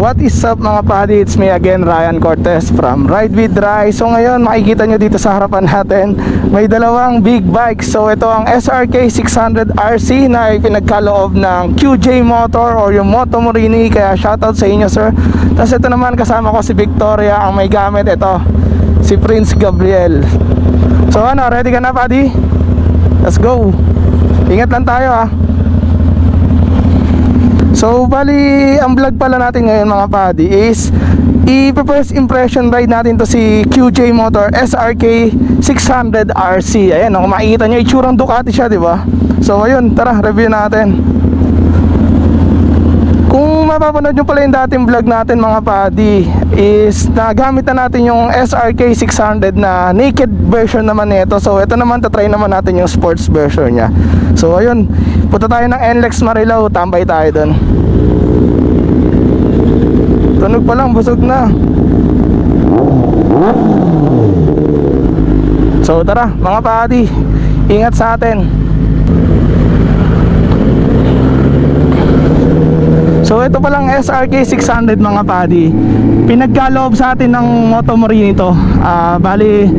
what is up mga padi? It's me again, Ryan Cortez from Ride with Rai. So ngayon makikita nyo dito sa harapan natin, may dalawang big bikes. So ito ang SRK 600 RC na pinagkaloob ng QJ Motor or yung Moto Morini. Kaya shoutout sa inyo sir. Tapos ito naman kasama ko si Victoria, ang may gamit ito, si Prince Gabriel. So ano, ready ka na padi? Let's go. Ingat lang tayo ha. So bali, ang vlog pala natin ngayon mga padi is i-first impression ride natin to si QJ Motor SRK 600 RC. Ayan, kung makikita nyo, itsurang Ducati siya, di ba? So ayun, tara, review natin. Kung mapapanood nyo pala yung dating vlog natin mga padi, is nagamit na natin yung SRK 600 na naked version naman nito. So ito naman, tatry naman natin yung sports version nya. So ayun, punta tayo ng NLEX Marilao, tambay tayo dun. Tunog pa lang, busog na. So tara mga padi, ingat sa atin. So ito palang SRK 600 mga padi, pinagkaloob sa atin ng Moto Morini to. Bali,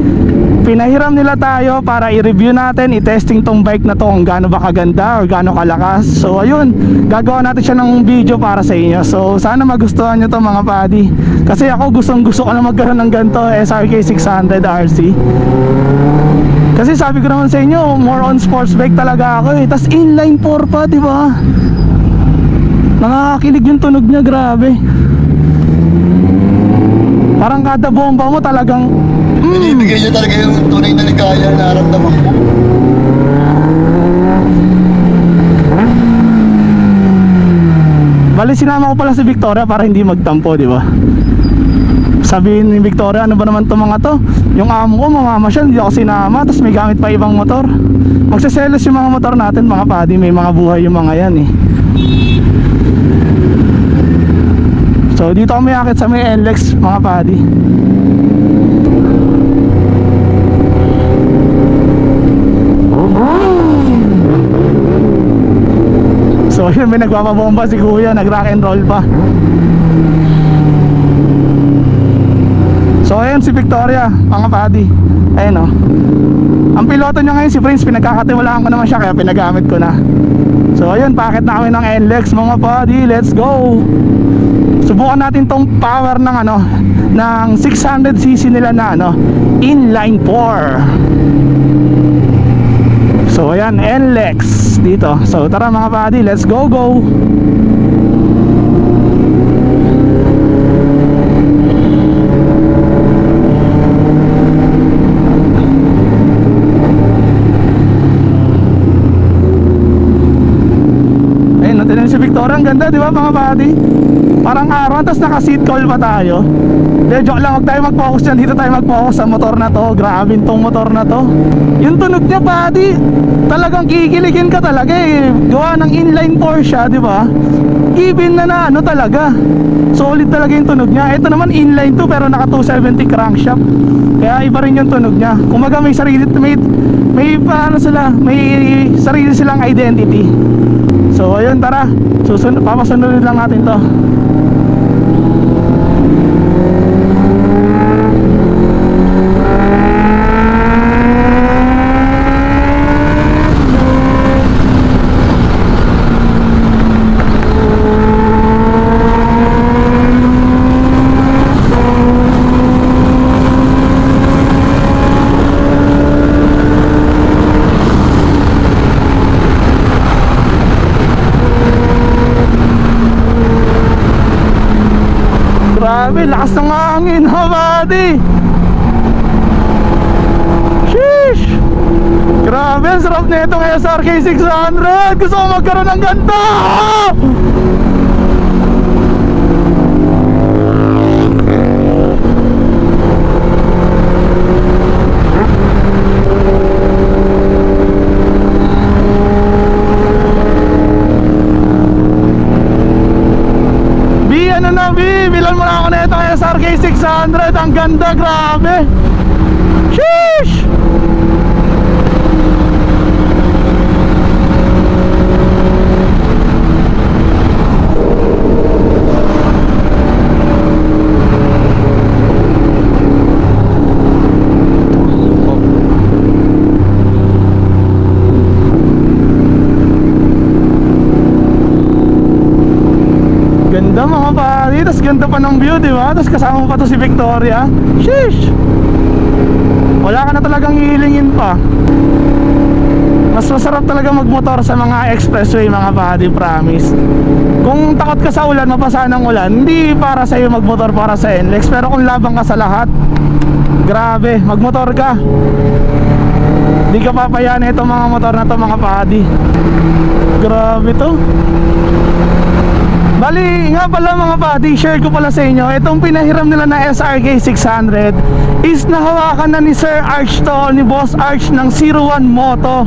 pinahiram nila tayo para i-review natin, i-testing tong bike na to kung gaano ba kaganda or gaano kalakas. So ayun, gagawa natin siya ng video para sa inyo. So sana magustuhan nyo to mga padi, kasi ako gusto ko na magkaroon ng ganito SRK 600 RC. Kasi sabi ko naman sa inyo, more on sports bike talaga ako eh. Tas inline 4 pa, di ba? Nakakakilig yung tunog niya, grabe. Parang kada bomba mo talagang binibigay niya talaga yung tunay na ligaya na naramdaman ko. Bali, sinama ko pala si Victoria para hindi magtampo, di ba? Sabihin ni Victoria, ano ba naman to mga to? Yung amo ko mamamasyal, hindi ako sinama, tapos may gamit pa ibang motor. Magseselos yung mga motor natin mga padi, may mga buhay yung mga yan eh. So dito kami akit sa may NLEX mga padi. So yun, may nagpapabomba si kuya, nag rock and roll pa. So ayun si Victoria mga padi. Ayun o, ang piloto niya ngayon si Prince, pinagkakatiwalaan ko naman siya kaya pinagamit ko na. So ayun, paakit na kami ng NLEX mga padi, let's go. Subukan natin tong power ng ng 600cc nila na inline 4. So ayan, NLEX dito. So tara mga padi, let's go. Ayun, natin si Victoria, ang ganda di ba mga padi? Parang araw, tapos naka seat call pa tayo. De, joke lang, huwag tayo mag-focus dyan. Dito tayo mag-focus sa motor na to. Grabe tong motor na to. Yung tunog niya padi, talagang kikiligin ka talaga eh. Gawa ng inline 4 siya, di ba? Even na talaga, solid talaga yung tunog niya. Ito naman inline 2 pero naka 270 crankshaft. Kaya iba rin yung tunog niya. Kumaga may sarili, may sarili silang identity. So ayun, tara, papasunod lang natin to. Grabe, lakas ng hangin ha buddy. Sheesh. Grabe, ang sarap na itong SRK 600. Gusto ko magkaroon ng ganito. Bilan mo na ako na itong SRK 600. Ang ganda, grabe. Sheesh. ganda pa ng view, di ba? Tapos kasama mo pa to si Victoria. Sheesh! Wala ka na talagang hihilingin pa. Mas masarap talaga magmotor sa mga expressway, mga buddy, promise. Kung takot ka sa ulan, mapasa ng ulan, hindi para sa'yo magmotor, para sa NLEX. Pero kung labang ka sa lahat, grabe, magmotor ka. Hindi ka papayanin itong mga motor na to, mga buddy. Grabe to. Bali, nga pala mga buddy, share ko pala sa inyo, itong pinahiram nila na SRK 600 is nahawakan na ni Sir Arch to, ni Boss Arch ng 01 Moto.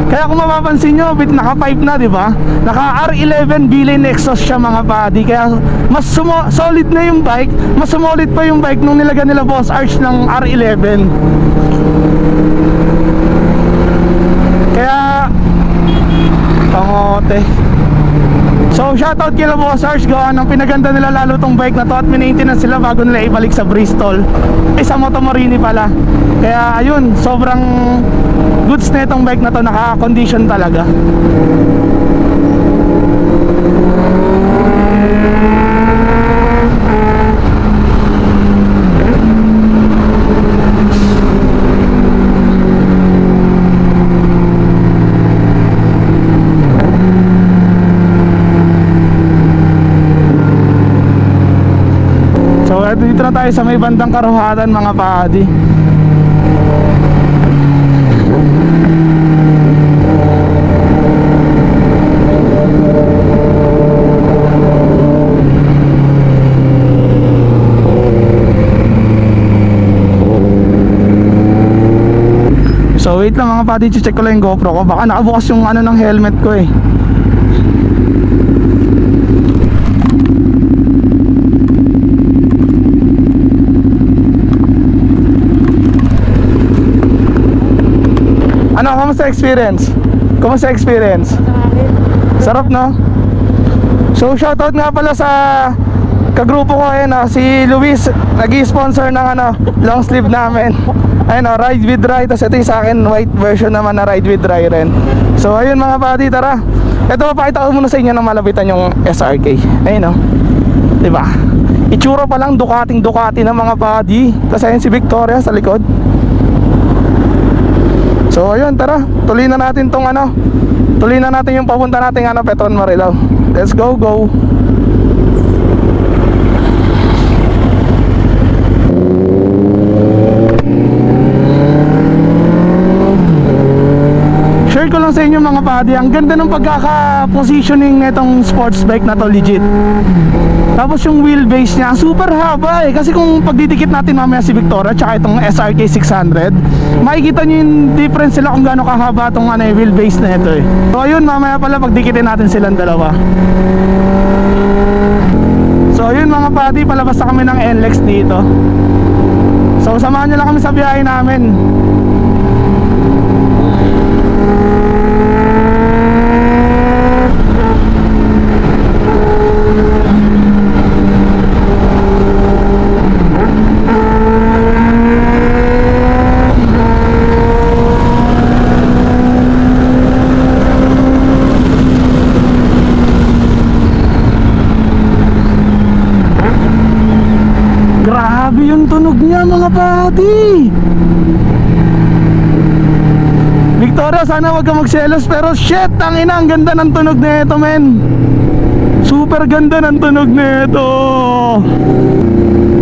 Kaya kung mapapansin nyo, bit naka-pipe na, di ba? Naka R11 billion exhaust siya, mga buddy. Kaya mas solid na yung bike, mas solid pa yung bike nung nilagyan nila Boss Arch ng R11. Kaya pangote. So shoutout kila Boss Arch, gawa ng pinaganda nila lalo tong bike na to at maintenance sila bago nila ibalik sa Bristol, sa Motomorini pala. Kaya ayun, sobrang goods na itong bike na to, naka-condition talaga. So dito na tayo sa may bandang Karuhatan, mga buddy. So wait lang mga buddy, check ko lang yung GoPro ko. Baka nakabukas yung ano ng helmet ko eh. Ano, kamusta experience? Kamusta experience? Sarap, no? So shoutout nga pala sa kagrupo ko ayun, si Luis, nag-i-sponsor ng long sleeve namin. Ayun, Ride with Rai. Tapos ito yung sa akin, white version naman na Ride with Rai rin. So ayun mga buddy, tara. Ito, papakita ko muna sa inyo ng malapitan yung SRK. Ayun, no? Diba? Itsura pa lang, Ducati ng mga buddy. Tapos ayun si Victoria sa likod. So ayun, tara, tuloy na natin tong tuloy na natin yung papunta nating Petron Marilao. Let's go. Share ko lang sa inyo mga buddy, ang ganda ng pagkaka-positioning nitong sports bike na to, legit. Tapos yung wheelbase niya, super haba eh. Kasi kung pagdidikit natin mamaya si Victoria tsaka itong SRK 600, makikita nyo yung difference sila kung gaano kahaba itong wheelbase na ito eh. So ayun, mamaya pala pagdikitin natin silang dalawa. So ayun mga buddy, palabas na kami ng NLEX dito. So samahan nyo lang kami sa biyahe namin. Grabe yung tunog niya mga buddy. Victoria, sana wag ka magselos, pero shit, tangina, ang ganda ng tunog na ito, men. Super ganda ng tunog na ito.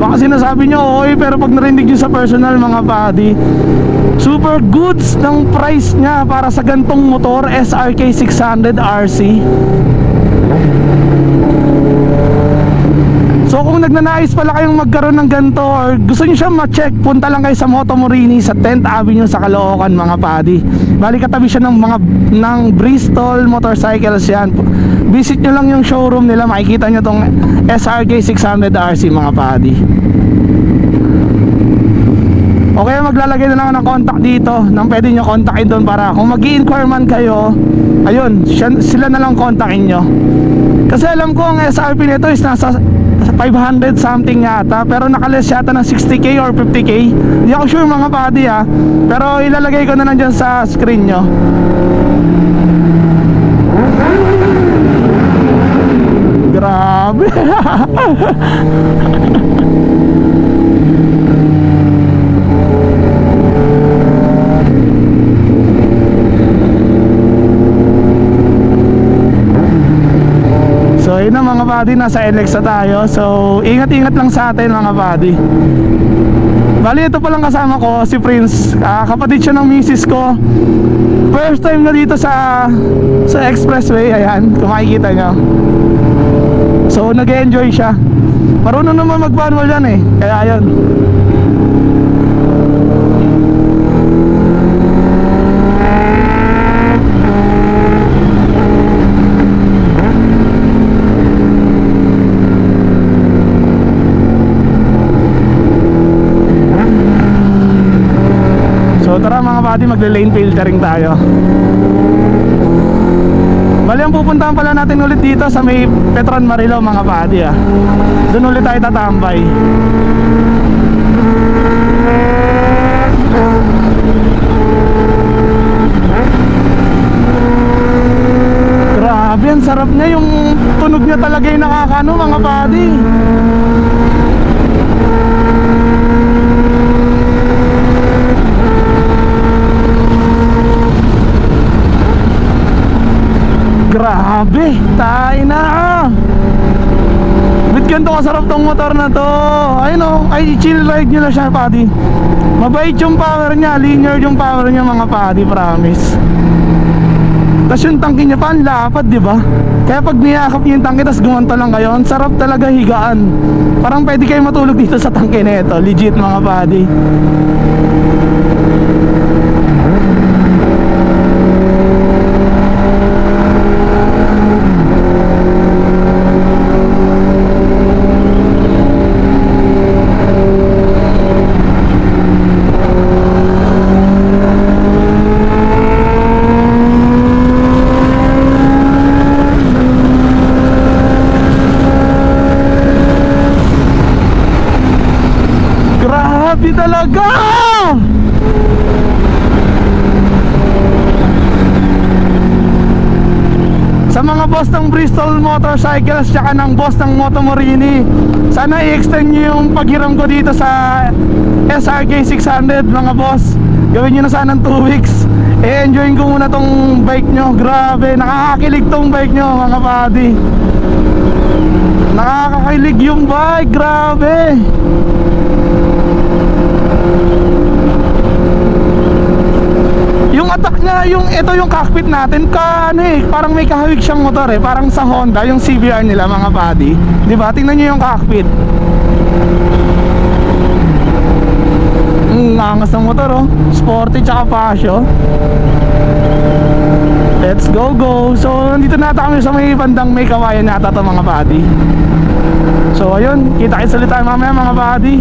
Baka sinasabi nyo okay, pero pag narinig nyo sa personal mga buddy, super goods ng price niya para sa gantong motor, SRK 600 RC. So kung nagnanais pala kayong magkaroon ng ganito or gusto nyo siya ma-check, punta lang kayo sa Motomorini sa 10th Avenue sa Caloocan mga buddy. Bali katabi siya ng Bristol Motorcycles yan. Visit nyo lang yung showroom nila, makikita nyo tong SRK 600 RC mga buddy. O kaya maglalagay na lang ng contact dito nang pwede nyo kontakin doon para kung mag-i-inquire man kayo, ayun, sila na lang kontakin nyo. Kasi alam ko ang SRP nito is nasa 500 something yata, pero nakaless yata ng 60k or 50k. Hindi ako sure mga buddy ha, pero ilalagay ko na lang dyan sa screen nyo. Grabe. So yun na mga buddy, nasa NLEX na tayo. So ingat-ingat lang sa atin mga buddy. Bali ito palang kasama ko, si Prince. Kapatid siya ng misis ko. First time na dito sa expressway. Ayan, kung makikita nyo. So nag-enjoy siya. Marunong naman mag-manual yan eh. Kaya yun. So tara mga buddy, magle-lane filtering tayo. Bali ang pupuntahan pala natin ulit dito sa may Petron Marilao mga buddy Doon ulit tayo tatambay. Grabe, ang sarap niya. Yung tunog niya talaga yung nakakano mga buddy. Grabe, tayo na Bit ganito kasarap tong motor na to. Ayun o, ay chill ride nyo na siya buddy. Mabait yung power niya, linear yung power niya mga buddy, promise. Tapos yung tangke niya pa, ang lapad diba? Kaya pag niyakap niyo yung tangke tapos gumanto lang kayo, ang sarap talaga higaan. Parang pwede kayo matulog dito sa tangke na ito. Legit mga buddy. Grabe talaga! Sa mga boss ng Bristol Motorcycles tsaka ng boss ng Motomorini, sana i-extend nyo yung paghiram ko dito sa SRK 600 mga boss. Gawin nyo na sana ng 2 weeks. I-enjoyin ko muna tong bike nyo. Grabe, nakakakilig tong bike nyo mga buddy. Nakakakilig yung bike, grabe. Yung attack niya, ito yung cockpit natin, parang may kahawig siyang motor parang sa Honda, yung CBR nila mga buddy. Diba? Tingnan nyo yung cockpit. Angas ng motor sporty tsaka pasyo. Let's go. So nandito na kami sa may bandang may kawayan nata to mga buddy. So ayun, kita-kits ulit tayo mamaya mga buddy.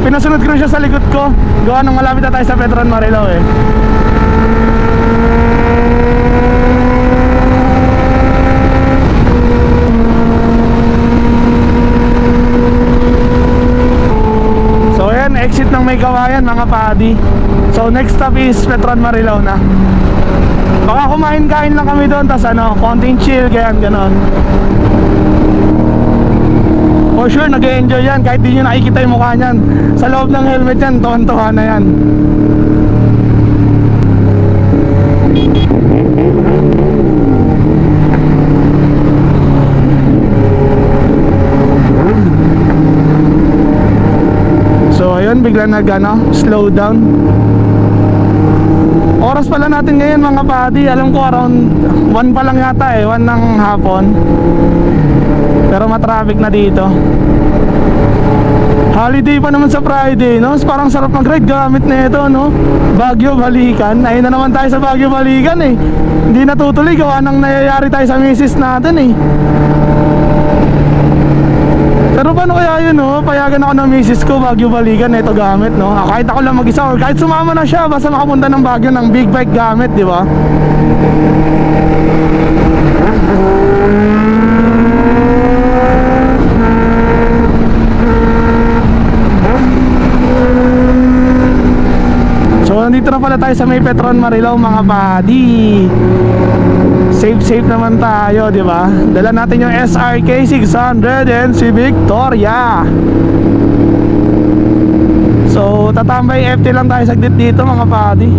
Pinasunod ko na siya sa likod ko. Gawa nang malapit na tayo sa Petron Marilao So ayan, exit ng may kawayan mga padi. So next stop is Petron Marilao na. Baka kumain-kain lang kami doon, tas konting chill, ganon. For sure, nag-e-enjoy yan. Kahit di nyo nakikita yung mukha nyan, sa loob ng helmet yan, tuwan-tuwa na yan. So ayun, bigla slow down. Oras pala natin ngayon mga padi, alam ko around 1 pa lang yata 1 ng hapon. Pero matraffic na dito. Holiday pa naman sa Friday, no? Parang sarap mag-ride gamit na ito, no? Baguio Balikan. Ayun na naman tayo sa Baguio Balikan Hindi natutuloy gawa nang nangyayari tayo sa misis natin Pero paano kaya yun, no? Payagan ako ng misis ko, Baguio balikan, ito gamit, no? Kahit ako lang mag-isa or kahit sumama na siya, basta makapunta ng Baguio ng big bike gamit, di ba? So nandito na pala tayo sa may Petron Marilao mga buddy. Safe naman tayo, di ba? Dala natin yung SRK 600 and si Victoria. So tatambay FT lang tayo saglit dito mga buddy.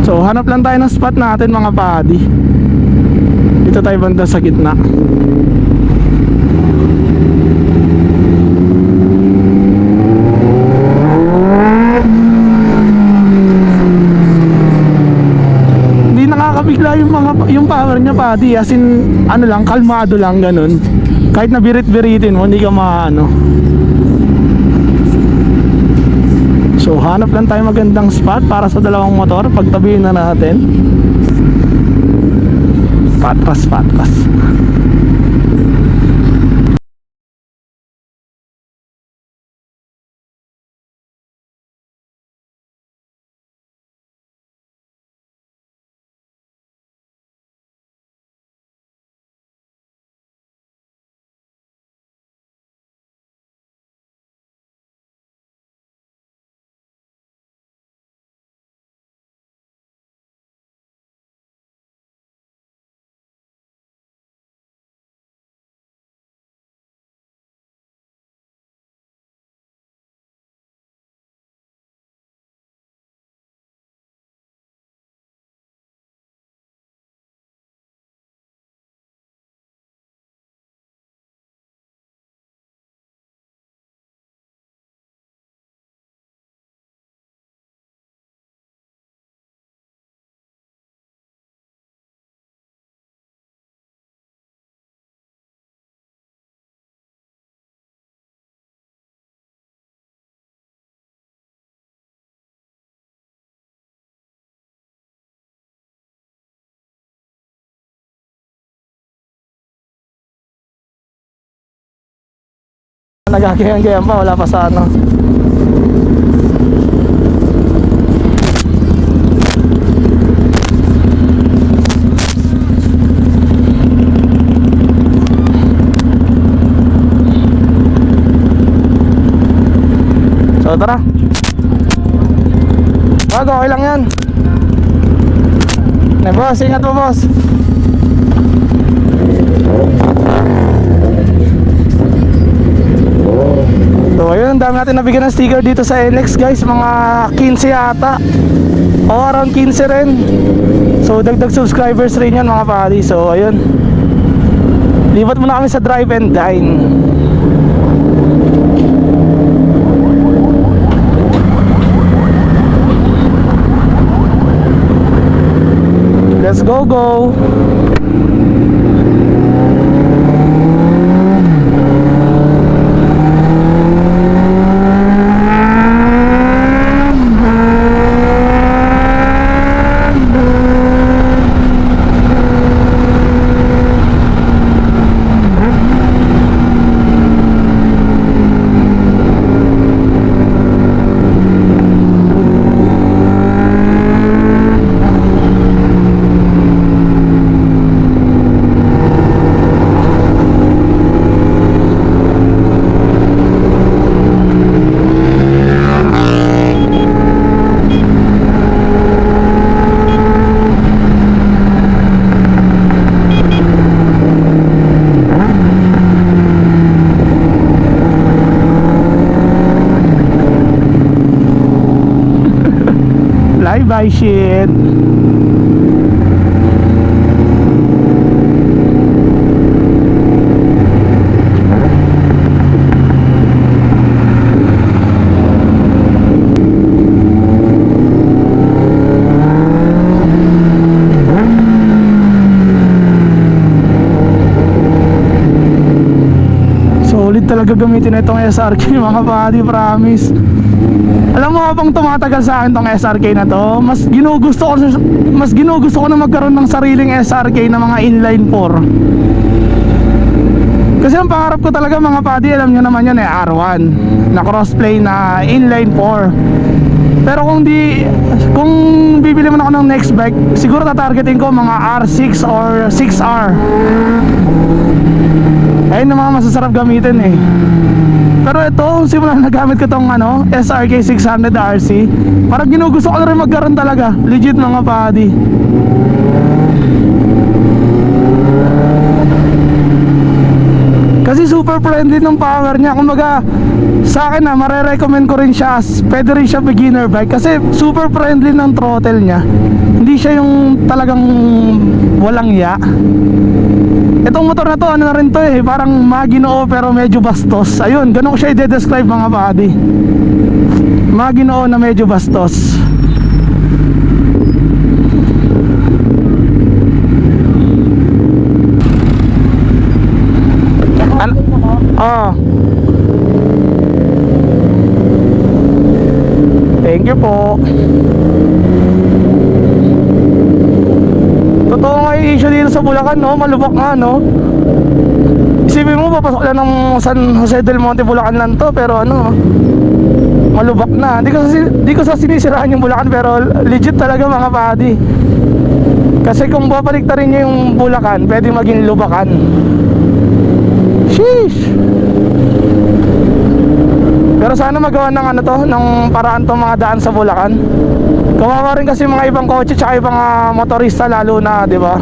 So hanap lang tayo ng spot natin mga buddy. Dito tayo banda sa gitna. Hindi nakakabigla yung power niya buddy. As in ano lang, kalmado lang ganun. Kahit na birit-biritin mo, hindi ka maano. So hanap lang tayo magandang spot para sa dalawang motor. Pagtabihin na natin. Patras. Nagkakayang-kayang pa, wala pa sa ano. So tara. Wag, okay lang yan. Na boss, ingat po boss. So ayun, ang dami natin nabigyan ng sticker dito sa NX guys. Mga 15 yata o around 15 rin. So dagdag subscribers rin yan mga pari. So ayun, lipat muna kami sa drive and dine. Let's go. Bye shit. talaga gamitin itong SRK mga buddy, promise. Alam mo, habang tumatagal sa akin tong SRK na to, mas ginugusto ko na magkaroon ng sariling SRK na mga inline 4. Kasi ang pangarap ko talaga mga buddy, alam nyo naman yan R1 na crossplay na inline 4. Pero kung bibili man ako ng next bike, siguro tatargetin ko mga R6 or 6R. Ayun ang mga masasarap gamitin eh. Pero ito, simula na nagamit ko tong SRK 600 RC, parang ginugusto ko na rin magkaroon talaga. Legit mga buddy. Kasi super friendly ng power niya. Kumbaga sa akin mare-recommend ko rin siya as pwede rin siya beginner bike kasi super friendly ng throttle niya. Hindi siya yung talagang walang ya. Itong motor na to, ano na rin to eh, parang Maginoo pero medyo bastos. Ayun, ganun ko siya i-describe mga buddy. Maginoo na medyo bastos. Thank you po. Totoo nga yung issue dito sa Bulacan, no? Malubak nga, no? Isipin mo, papasok lang ng San Jose del Monte, Bulacan lang to. Pero malubak na. Di ko sa sinisiraan yung Bulacan, pero legit talaga mga buddy. Kasi kung babaliktarin nyo yung Bulacan, pwede maging lubakan. Sheesh! Pero sana magawa ng ng paraan tong mga daan sa Bulacan. Kawawa rin kasi mga ibang kotse tsaka ibang motorista, lalo na, di ba?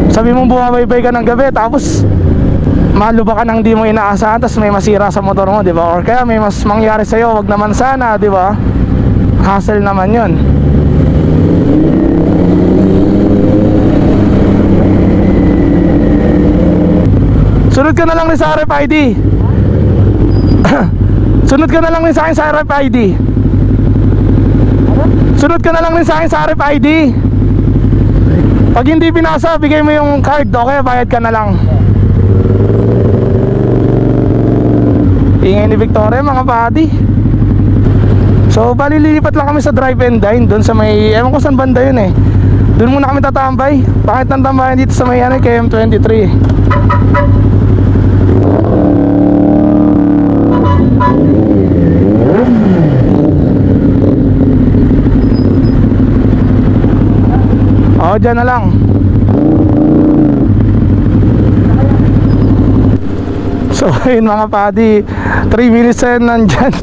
Sabi mo bumabaybay ka ng gabi tapos maluba ka nang di mo inaasahan, tapos may masira sa motor mo, di ba? Or kaya may mas mangyari sa'yo, wag naman sana, di ba? Hassle naman yun. Sunod ka na lang rin sa RFID. Sunod ka na lang rin sa akin sa RFID. Sunod ka na lang rin sa akin sa RFID. Pag hindi pinasa, bigay mo yung card, okay? Bayad ka na lang. Ingay ni Victoria mga buddy. So bali lilipat lang kami sa drive and dine doon sa may, ewan ko saan banda yun eh. Doon muna kami tatambay. Bakit nang tambayan dito sa may KM23? O, dyan na lang. So ayun mga buddy, 3 minutes na nandyan.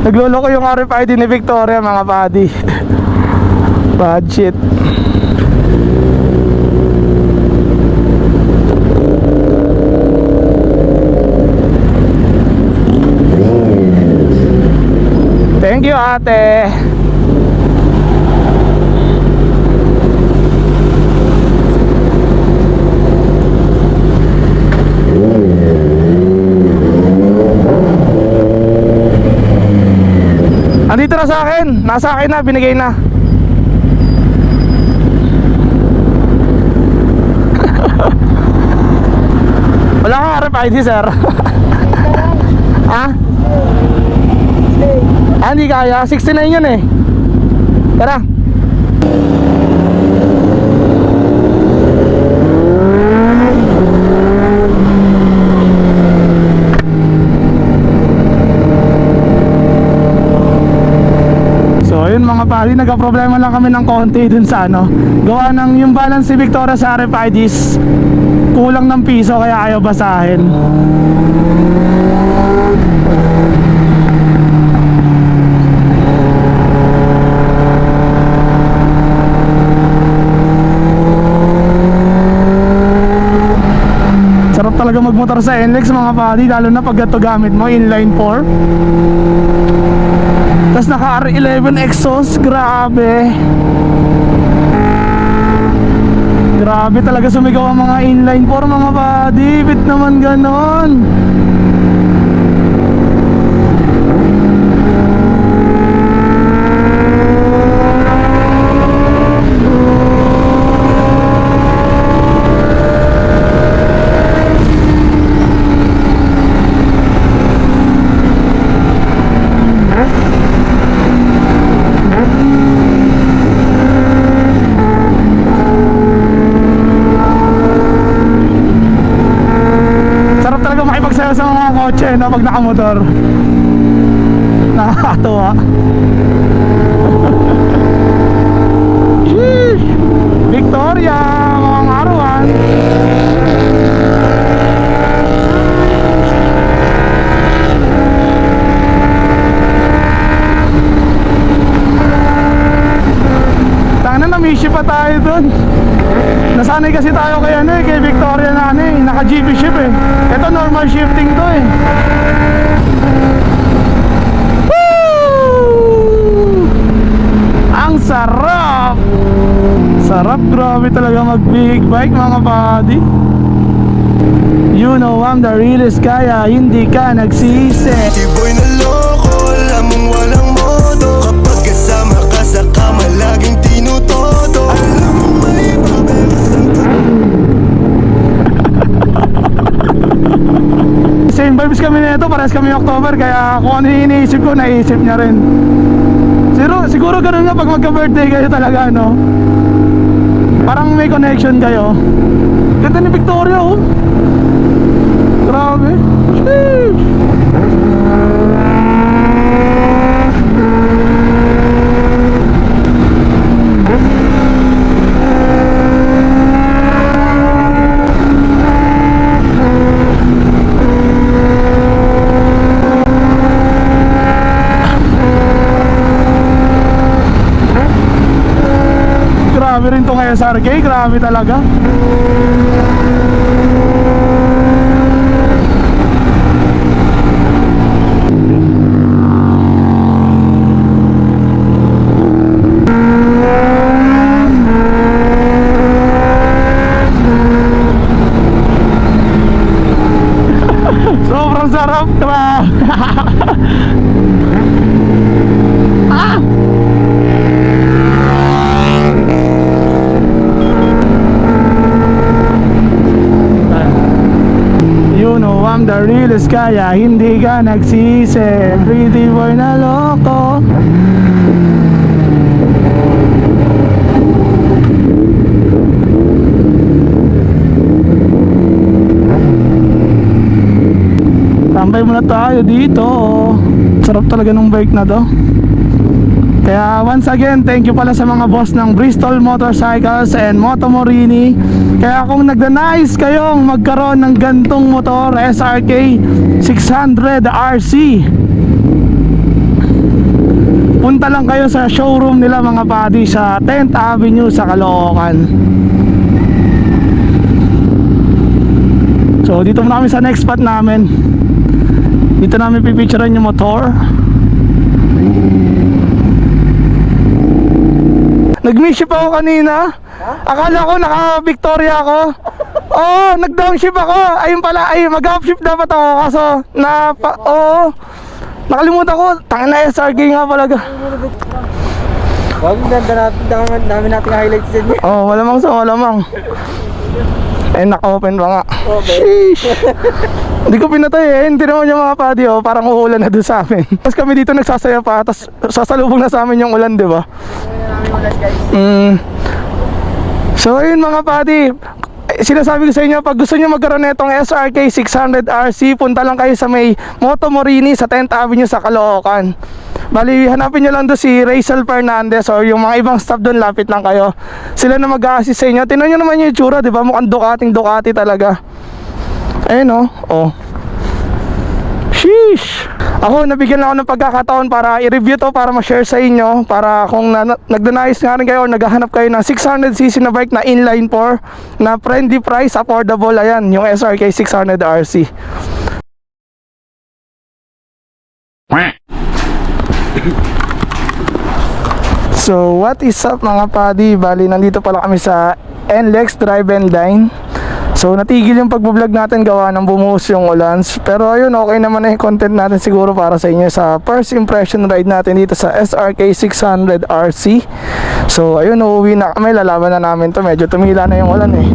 Nagloloko yung RFID ni Victoria mga buddy. Bad shit. Thank you ate. Andito na sa akin. Nasa akin na, binigay na. Wala kang RFID sir. Ha? Hindi kaya, 69 yun eh. Tara. So ayun mga pari, nagka-problema lang kami ng konti dun sa gawa ng yung balance si Victoria sa RFIDs kulang ng piso kaya ayaw basahin. Sarap talaga magmotor sa NLEX mga pari, lalo na pag ito gamit mo inline 4. Tapos naka R11 exhaust, grabe. Grabe talaga sumigaw ang mga inline 4 mga buddy. Bit naman ganon. sayo sa mga kotse na pag nakamotor. Nakakatuwa. Sheesh! Victoria, mga arawan. Tangina, na-miss pa tayo dun. Nasanay kasi tayo kay kay Victoria na naka GP ship eh. Ito normal shifting to eh. Woo! Ang sarap! Sarap, grabe talaga mag big bike mga buddy. You know I'm the realest kaya hindi ka nagsisi. Di boy na loko, alam mong walang modo. Kapag kasama ka sa kama, laging tinutodo. Alam mong may paberas ang Same vibes kami nito, parehas kami October. Kaya kung ano yung iniisip ko, naisip niya rin. Siguro ganun nga pag magka-birthday kayo talaga, no? Parang may connection kayo. Ganda ni Victoria, oh. Grabe. Sheesh. Grabe rin tong SRK, grabe talaga. Sobrang sarap, grabe. Ah! You know I'm the realest kaya hindi ka nagsisi. Pretty boy na loko. Tambay muna tayo dito. Sarap talaga ng bike na to. Kaya once again, thank you pala sa mga boss ng Bristol Motorcycles and Moto Morini. Kaya kung nagda-nice kayong magkaroon ng gantong motor, SRK 600 RC, punta lang kayo sa showroom nila mga buddy sa 10th Avenue sa Caloocan. So dito muna kami sa next spot namin. Dito namin pipicturean yung motor. Nag-miss ako kanina. Akala ko naka-Victoria ako. Oo, nag-downshift ako. Ayun pala, mag-upshift dapat ako. Kaso, nakalimutan ko. Tangin na SRK nga pala. Wag, dami nating highlights din. Oo, malamang sa malamang. Naka-open pa nga. Sheesh. Hindi ko pinatay eh. Hindi naman yung mga padi parang uulan na doon sa amin. Tapos kami dito nagsasaya pa. Tapos sasalubong na sa amin yung ulan, di ba? So ayun mga padi, sinasabi ko sa inyo, pag gusto nyo magkaroon na itong SRK 600 RC, punta lang kayo sa may Moto Morini sa 10th Avenue sa Caloocan. Bali, hanapin nyo lang doon si Rachel Fernandez or yung mga ibang staff doon, lapit lang kayo. Sila na mag-a-assist sa inyo. Tingnan nyo naman yung itsura, di ba? Mukhang Ducati talaga. Ayun oh. Sheesh. Ako, nabigyan lang ako ng pagkakataon para i-review to, para ma-share sa inyo, para kung nagdanayos nga rin kayo or naghahanap kayo ng 600cc na bike na inline 4 na friendly price, affordable. Ayan, yung SRK 600 RC. So what is up mga padi, bali nandito pala kami sa NLEX Drive and Dine. So natigil yung pagbablog natin gawa ng bumuhos yung ulan. Pero ayun, okay naman na yung content natin siguro para sa inyo sa first impression ride natin dito sa SRK 600 RC. So ayun, uuwi na kami, lalaban na namin to. Medyo tumila na yung ulan eh.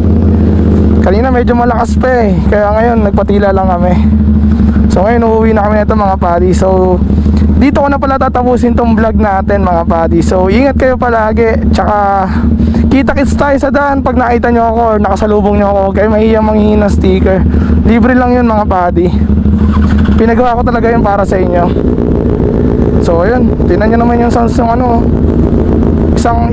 Kanina medyo malakas pa eh, kaya ngayon nagpatila lang kami. So So ngayon uuwi na kami nito mga buddy. So dito ko na pala tatapusin tong vlog natin mga buddy. So ingat kayo palagi. Tsaka kita-kits tayo sa daan. Pag nakita nyo ako or nakasalubong nyo ako, huwag kayo mahiyang manghingi ng sticker. Libre lang yun mga buddy. Pinagawa ko talaga yun para sa inyo. So ayun, tingnan nyo naman yung sounds ng ano, isang